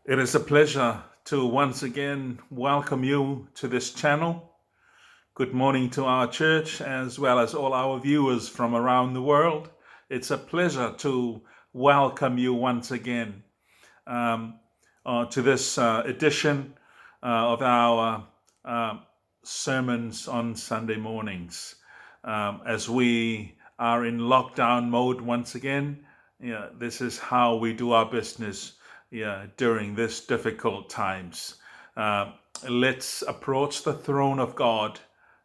It is a pleasure to once again welcome you to this channel. Good morning to our church as well as all our viewers from around the world. It's a pleasure to welcome you once again um, to this edition of our sermons on Sunday mornings. As we are in lockdown mode once again, this is how we do our business during this difficult times. Let's approach the throne of God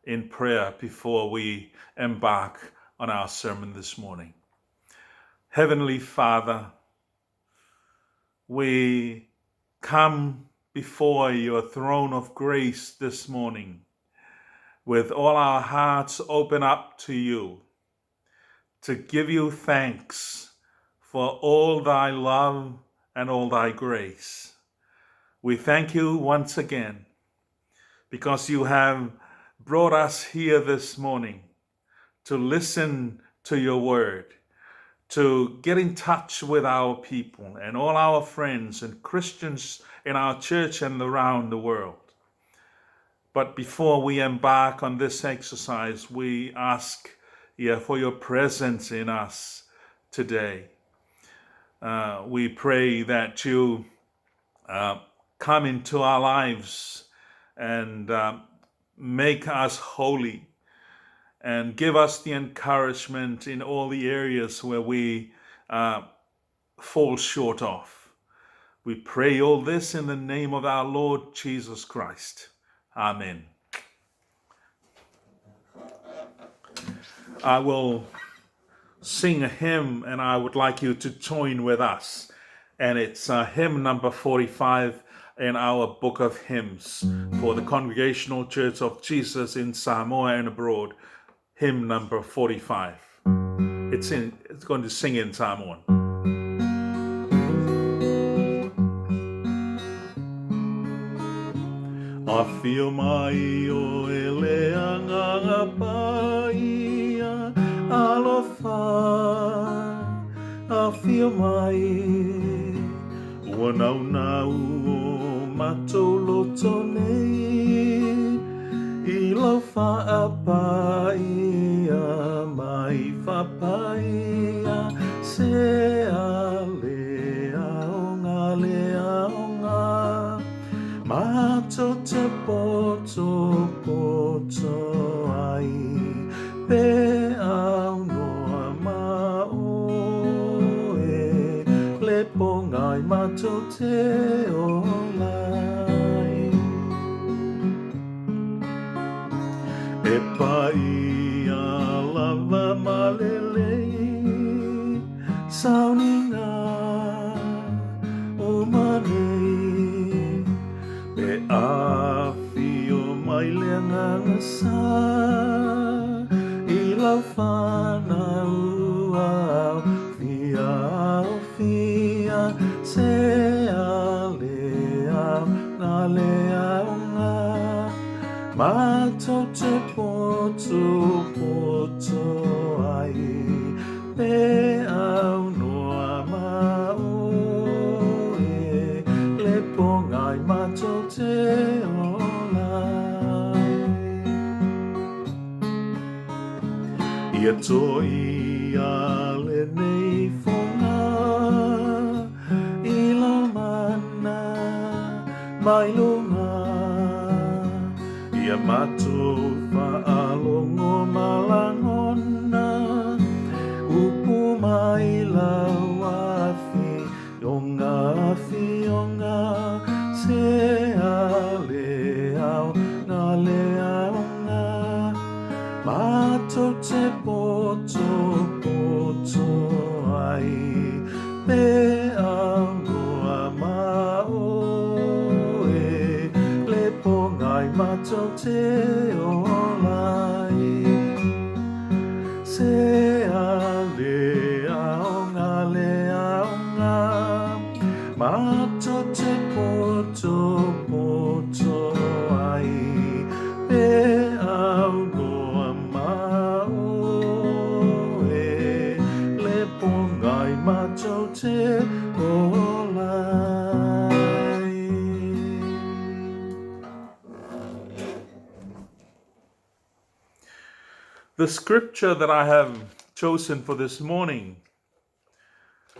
in prayer before we embark on our sermon this morning. Heavenly Father, we come before your throne of grace this morning with all our hearts open up to you to give you thanks for all thy love and all thy grace. We thank you once again because you have brought us here this morning to listen to your word, to get in touch with our people and all our friends and Christians in our church and around the world. But before we embark on this exercise, we ask for your presence in us today. We pray that you come into our lives and make us holy and give us the encouragement in all the areas where we fall short of. We pray all this in the name of our Lord Jesus Christ. Amen. I will sing a hymn and I would like you to join with us. And it's hymn number 45 in our book of hymns for the Congregational Church of Jesus in Samoa and abroad, hymn number 45. It's going to sing in Samoan. A feel mai o ele anga paia alofa. A feel mai ua nau nau o matoloto nei I lau whaapaia mai whapaia se a lea o ngā mato te poto ai pe au noa maoe le pongai mato te o lai e pai a lava malele sauninga o manei pe a fio mai le ngasa I lau whanau au fia se a lea o ngā mato te poto ai pe au noa maoe le pongai mato te olai Ia toi a le nei fonga I lau mana mai lunga Ia mato whaalongo malangona Upu mai lau awhi o ngā se a leao ngā lea o ngā Mato te poto ai pe au noa maoe le pongai mato te olai se a lea o ngā mato te poto ai pe au noa maoe le pongai mato te olai The scripture that I have chosen for this morning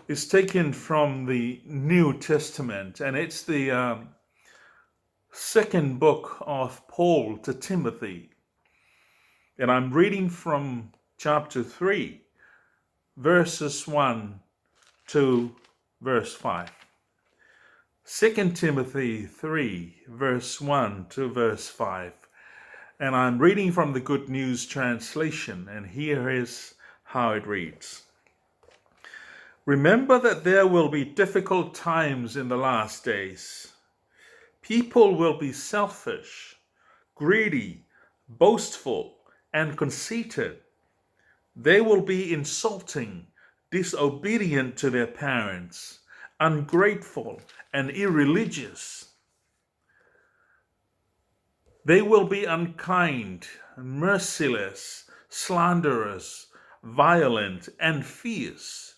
is taken from the New Testament, and it's the second book of Paul to Timothy. And I'm reading from chapter 3, verses 1 to verse 5. 2 Timothy 3, verse 1 to verse 5. And I'm reading from the Good News translation, and here is how it reads. Remember that there will be difficult times in the last days. People will be selfish, greedy, boastful, and conceited. They will be insulting, disobedient to their parents, ungrateful, and irreligious. They will be unkind, merciless, slanderous, violent, and fierce.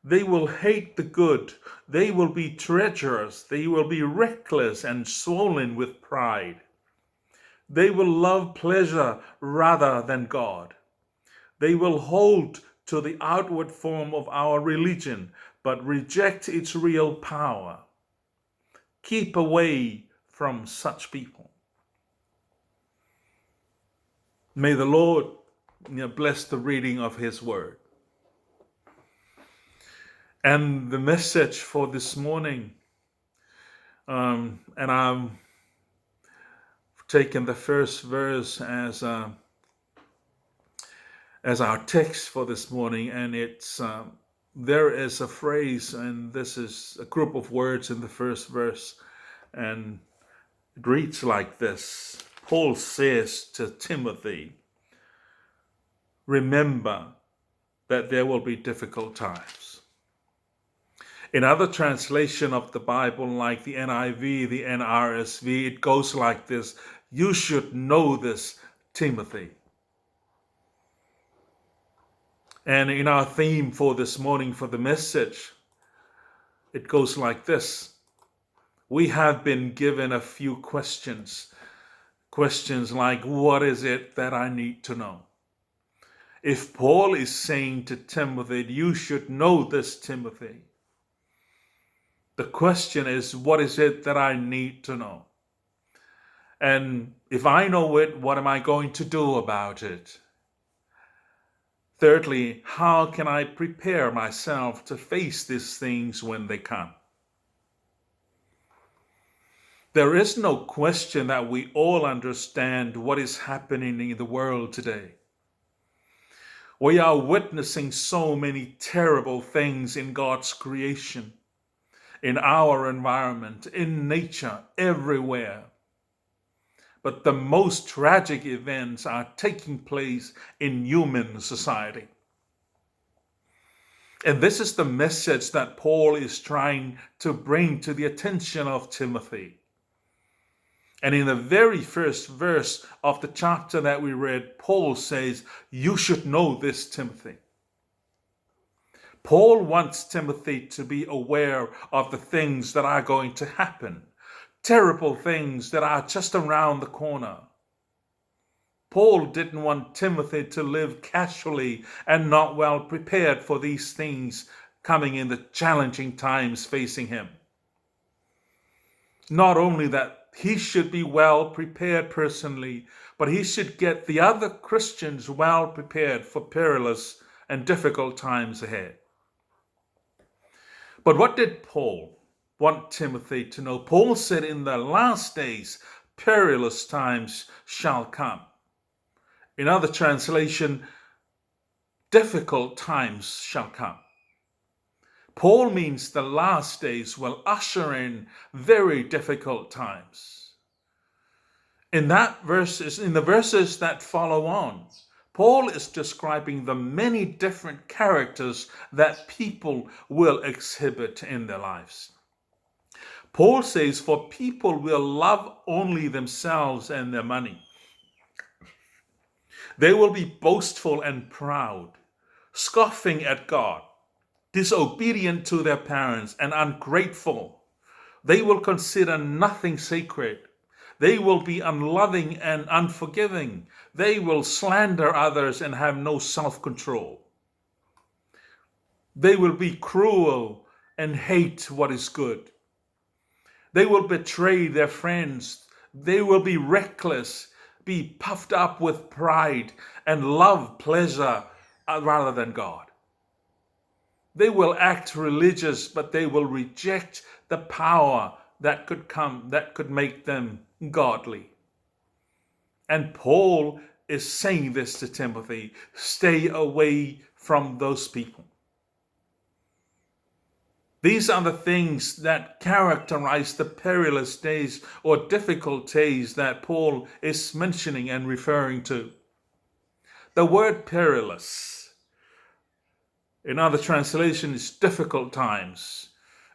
They will hate the good. They will be treacherous. They will be reckless and swollen with pride. They will love pleasure rather than God. They will hold to the outward form of our religion, but reject its real power. Keep away from such people. May the Lord bless the reading of His word. And the message for this morning, and I'm taking the first verse as our text for this morning, and it's there is a phrase, and this is a group of words in the first verse, and it reads like this. Paul says to Timothy, remember that there will be difficult times. In other translation of the Bible, like the NIV, the NRSV, it goes like this. You should know this, Timothy. And in our theme for this morning, for the message, it goes like this. We have been given a few questions. Questions like, what is it that I need to know? If Paul is saying to Timothy, you should know this, Timothy. The question is, what is it that I need to know? And if I know it, what am I going to do about it? Thirdly, how can I prepare myself to face these things when they come? There is no question that we all understand what is happening in the world today. We are witnessing so many terrible things in God's creation, in our environment, in nature, everywhere. But the most tragic events are taking place in human society. And this is the message that Paul is trying to bring to the attention of Timothy. And in the very first verse of the chapter that we read, Paul says, you should know this, Timothy. Paul wants Timothy to be aware of the things that are going to happen, terrible things that are just around the corner. Paul didn't want Timothy to live casually and not well prepared for these things coming in the challenging times facing him. Not only that, he should be well prepared personally, but he should get the other Christians well prepared for perilous and difficult times ahead. But what did Paul want Timothy to know? Paul said, in the last days, perilous times shall come. In other translation, difficult times shall come. Paul means the last days will usher in very difficult times. In the verses that follow on, Paul is describing the many different characters that people will exhibit in their lives. Paul says, for people will love only themselves and their money. They will be boastful and proud, scoffing at God, disobedient to their parents, and ungrateful. They will consider nothing sacred. They will be unloving and unforgiving. They will slander others and have no self-control. They will be cruel and hate what is good. They will betray their friends. They will be reckless, be puffed up with pride, and love pleasure rather than God. They will act religious, but they will reject the power that could come, that could make them godly. And Paul is saying this to Timothy: stay away from those people. These are the things that characterize the perilous days or difficult days that Paul is mentioning and referring to. The word perilous, in other translation, is difficult times.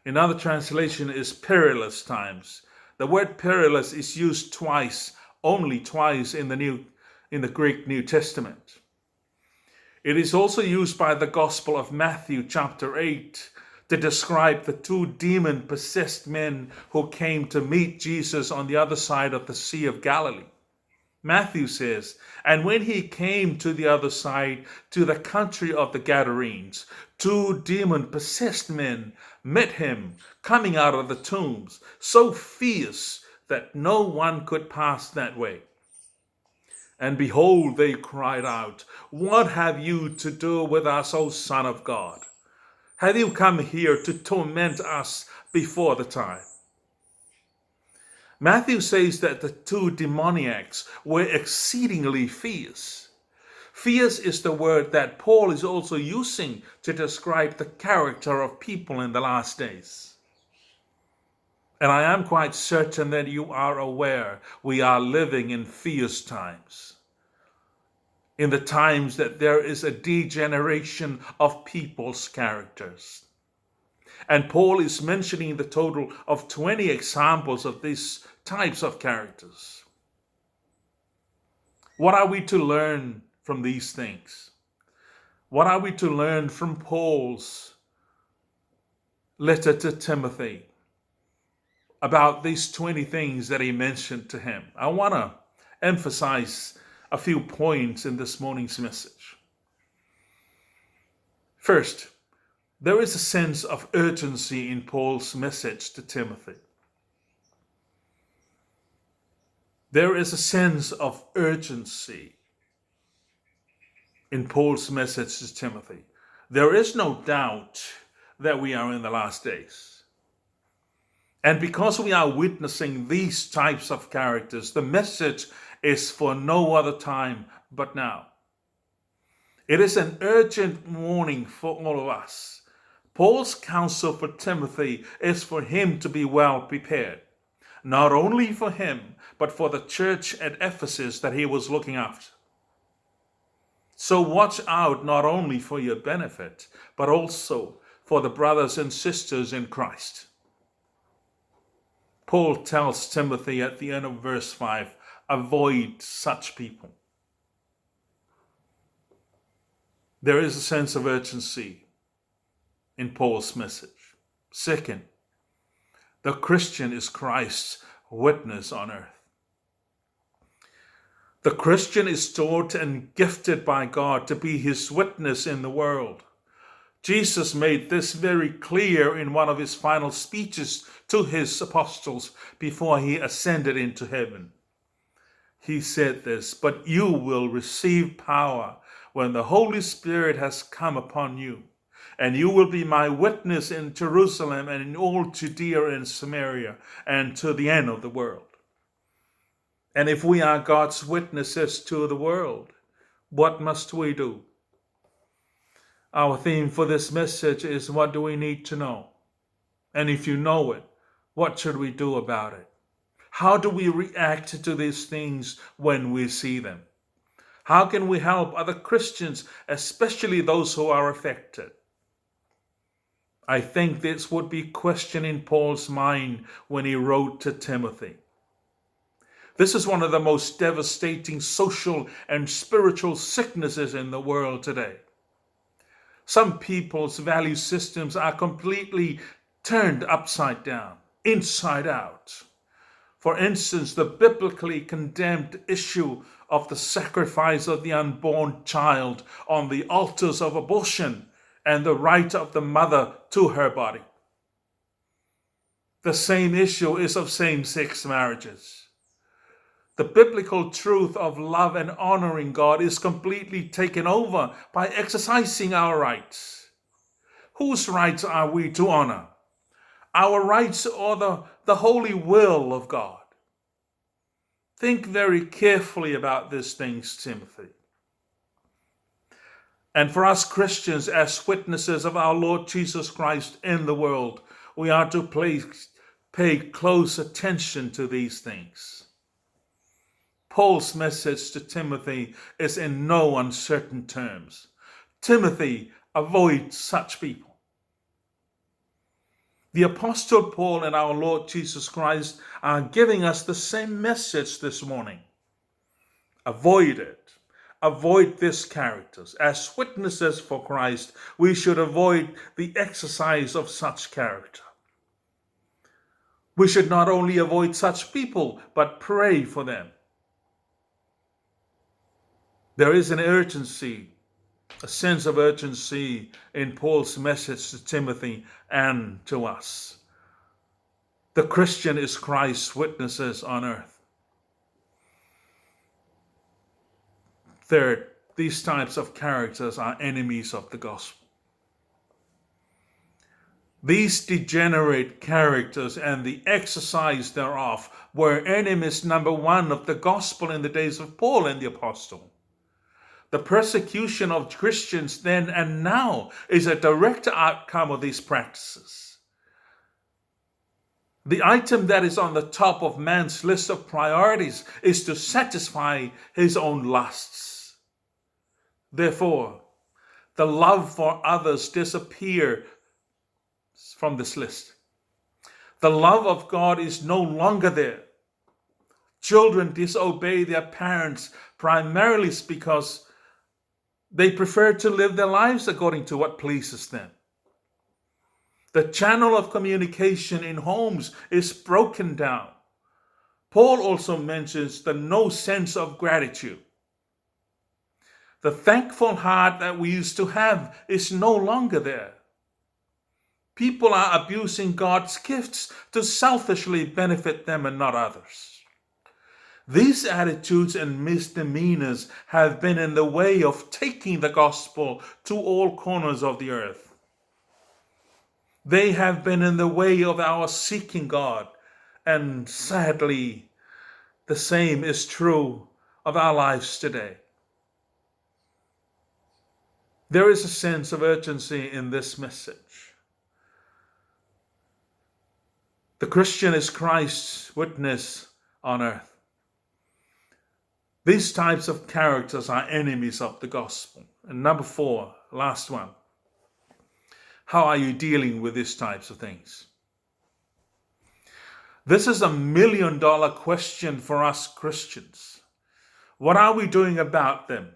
In other translation is perilous times. The word perilous is used twice, only twice in the Greek New Testament. It is also used by the Gospel of Matthew chapter 8 to describe the two demon-possessed men who came to meet Jesus on the other side of the Sea of Galilee. Matthew says, and when he came to the other side, to the country of the Gadarenes, two demon-possessed men met him coming out of the tombs, so fierce that no one could pass that way. And behold, they cried out, what have you to do with us, O Son of God? Have you come here to torment us before the time? Matthew says that the two demoniacs were exceedingly fierce. Fierce is the word that Paul is also using to describe the character of people in the last days. And I am quite certain that you are aware we are living in fierce times. In the times that there is a degeneration of people's characters. And Paul is mentioning the total of 20 examples of these types of characters. What are we to learn from these things? What are we to learn from Paul's letter to Timothy about these 20 things that he mentioned to him? I want to emphasize a few points in this morning's message. First, there is a sense of urgency in Paul's message to Timothy. There is a sense of urgency in Paul's message to Timothy. There is no doubt that we are in the last days. And because we are witnessing these types of characters, the message is for no other time but now. It is an urgent warning for all of us. Paul's counsel for Timothy is for him to be well prepared, not only for him, but for the church at Ephesus that he was looking after. So watch out not only for your benefit, but also for the brothers and sisters in Christ. Paul tells Timothy at the end of verse 5, avoid such people. There is a sense of urgency in Paul's message. Second, the Christian is Christ's witness on earth. The Christian is taught and gifted by God to be his witness in the world. Jesus made this very clear in one of his final speeches to his apostles before he ascended into heaven. He said this, but you will receive power when the Holy Spirit has come upon you, and you will be my witness in Jerusalem and in all Judea and Samaria and to the end of the world. And if we are God's witnesses to the world, what must we do? Our theme for this message is, what do we need to know? And if you know it, what should we do about it? How do we react to these things when we see them? How can we help other Christians, especially those who are affected? I think this would be a question in Paul's mind when he wrote to Timothy. This is one of the most devastating social and spiritual sicknesses in the world today. Some people's value systems are completely turned upside down, inside out. For instance, the biblically condemned issue of the sacrifice of the unborn child on the altars of abortion and the right of the mother to her body. The same issue is of same-sex marriages. The biblical truth of love and honoring God is completely taken over by exercising our rights. Whose rights are we to honor? Our rights or the holy will of God? Think very carefully about these things, Timothy. And for us Christians, as witnesses of our Lord Jesus Christ in the world, we are to pay close attention to these things. Paul's message to Timothy is in no uncertain terms. Timothy, avoid such people. The Apostle Paul and our Lord Jesus Christ are giving us the same message this morning. Avoid it. Avoid these characters. As witnesses for Christ, we should avoid the exercise of such character. We should not only avoid such people, but pray for them. There is an urgency, a sense of urgency in Paul's message to Timothy and to us. The Christian is Christ's witnesses on earth. Third, these types of characters are enemies of the gospel. These degenerate characters and the exercise thereof were enemies number one of the gospel in the days of Paul and the apostle. The persecution of Christians then and now is a direct outcome of these practices. The item that is on the top of man's list of priorities is to satisfy his own lusts. Therefore, the love for others disappears from this list. The love of God is no longer there. Children disobey their parents primarily because they prefer to live their lives according to what pleases them. The channel of communication in homes is broken down. Paul also mentions the no sense of gratitude. The thankful heart that we used to have is no longer there. People are abusing God's gifts to selfishly benefit them and not others. These attitudes and misdemeanors have been in the way of taking the gospel to all corners of the earth. They have been in the way of our seeking God, and sadly, the same is true of our lives today. There is a sense of urgency in this message. The Christian is Christ's witness on earth. These types of characters are enemies of the gospel. And number 4, last one. How are you dealing with these types of things? This is $1 million question for us Christians. What are we doing about them?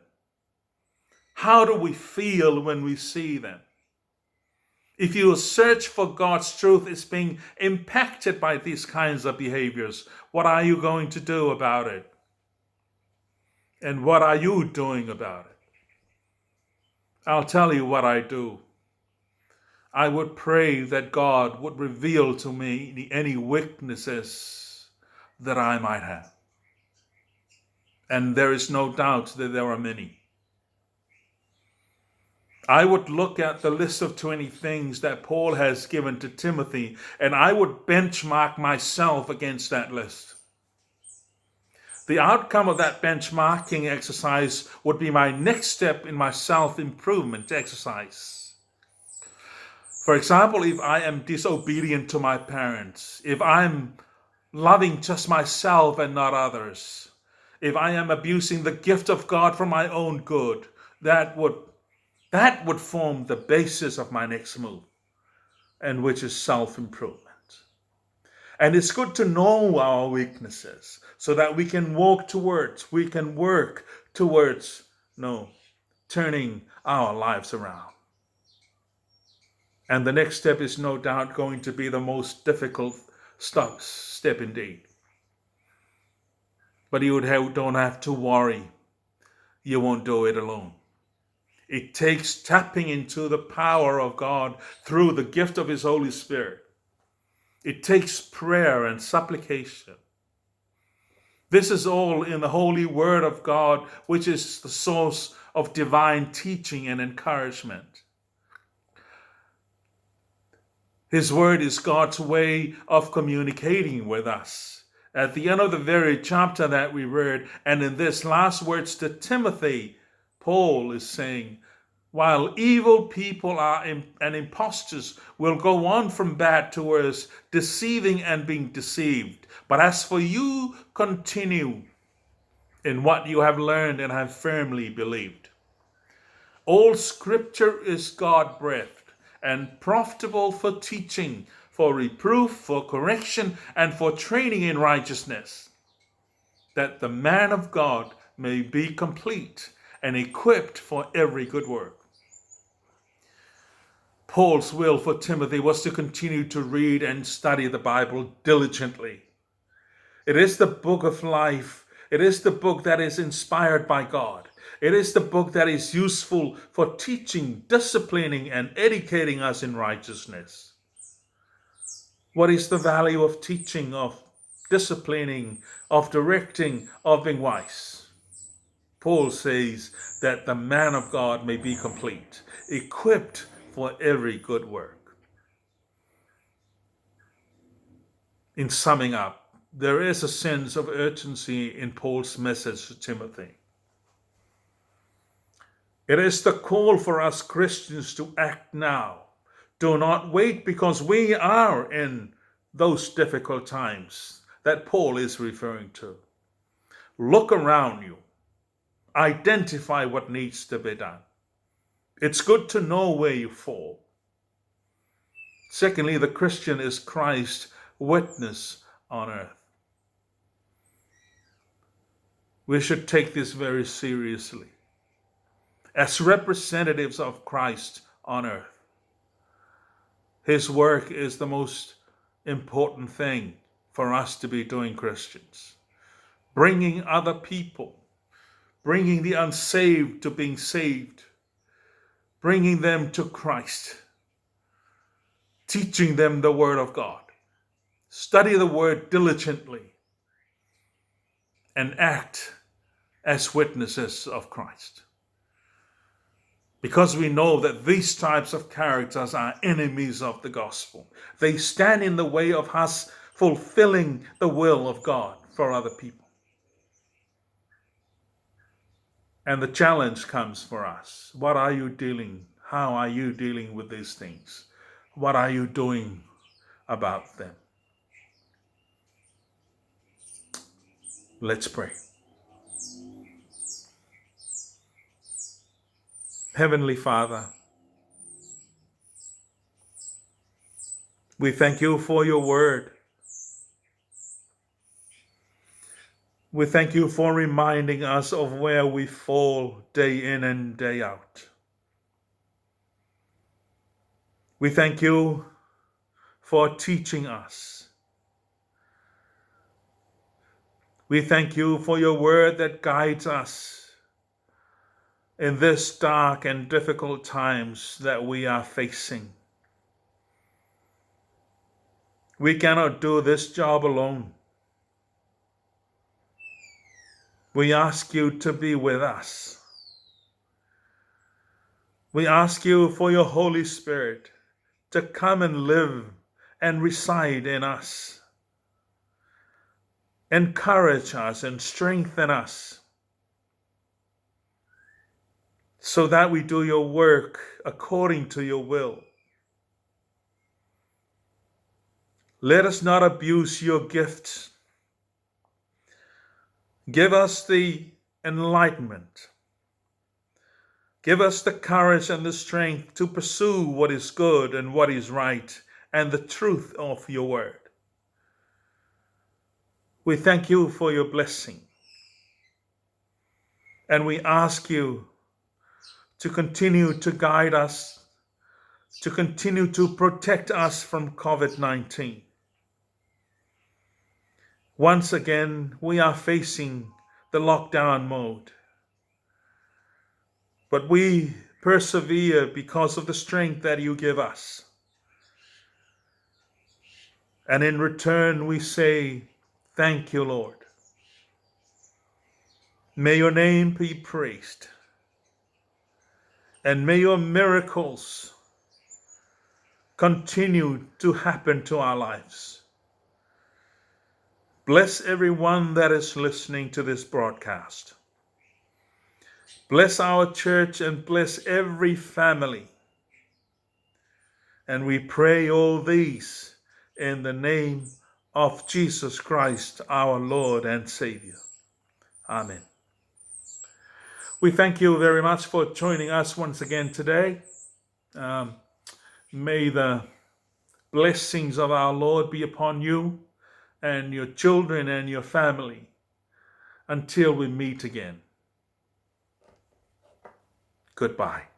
How do we feel when we see them? If your search for God's truth is being impacted by these kinds of behaviors, what are you going to do about it? And what are you doing about it? I'll tell you what I do. I would pray that God would reveal to me any weaknesses that I might have. And there is no doubt that there are many. I would look at the list of 20 things that Paul has given to Timothy, and I would benchmark myself against that list. The outcome of that benchmarking exercise would be my next step in my self-improvement exercise. For example, if I am disobedient to my parents, if I'm loving just myself and not others, if I am abusing the gift of God for my own good, that would form the basis of my next move, and which is self-improvement. And it's good to know our weaknesses so that we can work towards turning our lives around. And the next step is no doubt going to be the most difficult step indeed. But you don't have to worry. You won't do it alone. It takes tapping into the power of God through the gift of His Holy Spirit. It takes prayer and supplication. This is all in the holy Word of God, which is the source of divine teaching and encouragement. His Word is God's way of communicating with us. At the end of the very chapter that we read, and in this last words to Timothy, Paul is saying, while evil people and impostors will go on from bad to worse, deceiving and being deceived. But as for you, continue in what you have learned and have firmly believed. All scripture is God-breathed and profitable for teaching, for reproof, for correction, and for training in righteousness, that the man of God may be complete and equipped for every good work. Paul's will for Timothy was to continue to read and study the Bible diligently. It is the book of life. It is the book that is inspired by God. It is the book that is useful for teaching, disciplining, and educating us in righteousness. What is the value of teaching, of disciplining, of directing, of being wise? Paul says that the man of God may be complete, equipped for every good work. In summing up, there is a sense of urgency in Paul's message to Timothy. It is the call for us Christians to act now. Do not wait, because we are in those difficult times that Paul is referring to. Look around you. Identify what needs to be done. It's good to know where you fall. Secondly, the Christian is Christ's witness on earth. We should take this very seriously. As representatives of Christ on earth, His work is the most important thing for us to be doing, Christians. Bringing other people, bringing the unsaved to being saved, bringing them to Christ, teaching them the Word of God. Study the Word diligently and act as witnesses of Christ. Because we know that these types of characters are enemies of the gospel. They stand in the way of us fulfilling the will of God for other people. And the challenge comes for us. What are you dealing? How are you dealing with these things? What are you doing about them? Let's pray. Heavenly Father, we thank you for your word. We thank you for reminding us of where we fall day in and day out. We thank you for teaching us. We thank you for your word that guides us in this dark and difficult times that we are facing. We cannot do this job alone. We ask you to be with us. We ask you for your Holy Spirit to come and live and reside in us. Encourage us and strengthen us so that we do your work according to your will. Let us not abuse your gifts. Give us the enlightenment. Give us the courage and the strength to pursue what is good and what is right and the truth of your word. We thank you for your blessing. And we ask you to continue to guide us, to continue to protect us from COVID-19. Once again, we are facing the lockdown mode, but we persevere because of the strength that you give us. And in return, we say, thank you, Lord. May your name be praised. And may your miracles continue to happen to our lives. Bless everyone that is listening to this broadcast. Bless our church and bless every family. And we pray all these in the name of Jesus Christ, our Lord and Savior. Amen. We thank you very much for joining us once again today. May the blessings of our Lord be upon you and your children and your family until we meet again. Goodbye.